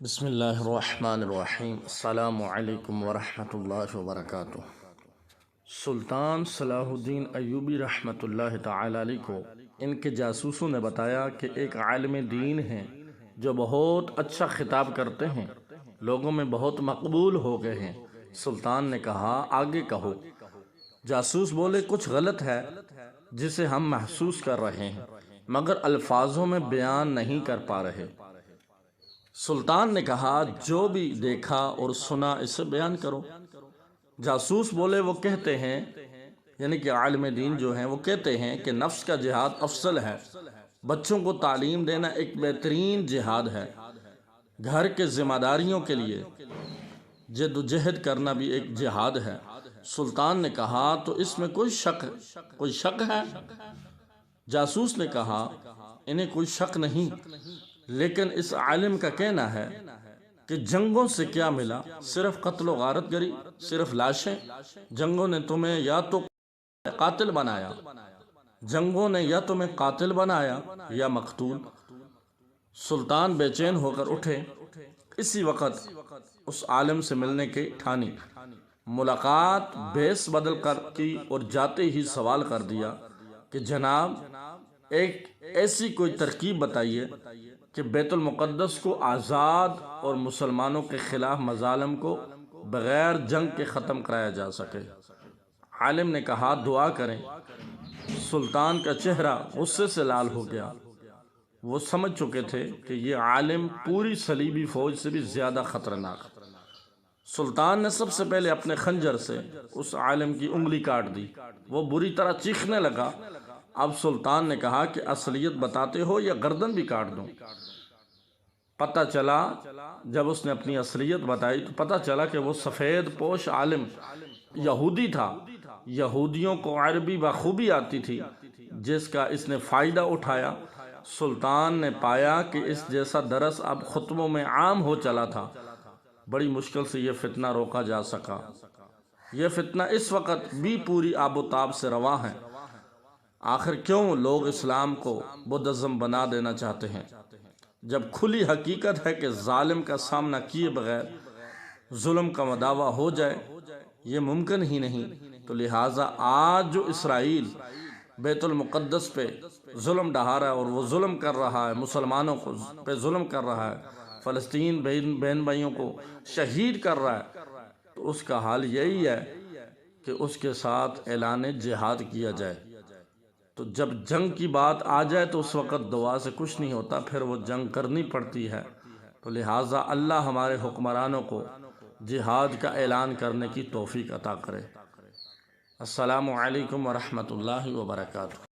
بسم اللہ الرحمن الرحیم۔ السلام علیکم ورحمۃ اللہ وبرکاتہ۔ سلطان صلاح الدین ایوبی رحمۃ اللہ تعالی علیہ کو ان کے جاسوسوں نے بتایا کہ ایک عالم دین ہیں جو بہت اچھا خطاب کرتے ہیں، لوگوں میں بہت مقبول ہو گئے ہیں۔ سلطان نے کہا آگے کہو۔ جاسوس بولے کچھ غلط ہے جسے ہم محسوس کر رہے ہیں مگر الفاظوں میں بیان نہیں کر پا رہے۔ سلطان نے کہا جو بھی دیکھا اور سنا اسے بیان کرو۔ جاسوس بولے وہ کہتے ہیں، یعنی کہ عالم دین جو ہیں وہ کہتے ہیں کہ نفس کا جہاد افضل ہے، بچوں کو تعلیم دینا ایک بہترین جہاد ہے، گھر کے ذمہ داریوں کے لیے جد و جہد کرنا بھی ایک جہاد ہے۔ سلطان نے کہا تو اس میں کوئی شک ہے؟ جاسوس نے کہا انہیں کوئی شک نہیں، لیکن اس عالم کا کہنا ہے کہ جنگوں سے کیا ملا؟ صرف قتل و غارت گری، صرف لاشیں۔ جنگوں نے تمہیں یا تو قاتل بنایا، جنگوں نے یا تمہیں قاتل بنایا یا مقتول۔ سلطان بے چین ہو کر اٹھے، اسی وقت اس عالم سے ملنے کی ٹھانی۔ ملاقات بیس بدل کر کی اور جاتے ہی سوال کر دیا کہ جناب ایک ایسی کوئی ترکیب بتائیے کہ بیت المقدس کو آزاد اور مسلمانوں کے خلاف مظالم کو بغیر جنگ کے ختم کرایا جا سکے۔ عالم نے کہا دعا کریں۔ سلطان کا چہرہ غصے سے لال ہو گیا۔ وہ سمجھ چکے تھے کہ یہ عالم پوری صلیبی فوج سے بھی زیادہ خطرناک۔ سلطان نے سب سے پہلے اپنے خنجر سے اس عالم کی انگلی کاٹ دی۔ وہ بری طرح چیخنے لگا۔ اب سلطان نے کہا کہ اصلیت بتاتے ہو یا گردن بھی کاٹ دوں؟ پتہ چلا جب اس نے اپنی اصلیت بتائی تو پتہ چلا کہ وہ سفید پوش عالم یہودی تھا۔ یہودیوں کو عربی بخوبی آتی تھی جس کا اس نے فائدہ اٹھایا۔ سلطان نے پایا کہ اس جیسا درس اب خطبوں میں عام ہو چلا تھا۔ بڑی مشکل سے یہ فتنہ روکا جا سکا۔ یہ فتنہ اس وقت بھی پوری آب و تاب سے رواں ہے۔ آخر کیوں لوگ اسلام کو بدعزم بنا دینا چاہتے ہیں جب کھلی حقیقت ہے کہ ظالم کا سامنا کیے بغیر ظلم کا مداوع ہو جائے یہ ممکن ہی نہیں۔ تو لہٰذا آج جو اسرائیل بیت المقدس پہ ظلم ڈھا رہا ہے اور وہ ظلم کر رہا ہے، مسلمانوں پہ ظلم کر رہا ہے، فلسطین بہن بھائیوں کو شہید کر رہا ہے، تو اس کا حال یہی ہے کہ اس کے ساتھ اعلان جہاد کیا جائے۔ تو جب جنگ کی بات آ جائے تو اس وقت دعا سے کچھ نہیں ہوتا، پھر وہ جنگ کرنی پڑتی ہے۔ تو لہٰذا اللہ ہمارے حکمرانوں کو جہاد کا اعلان کرنے کی توفیق عطا کرے۔ السلام علیکم ورحمۃ اللہ وبرکاتہ۔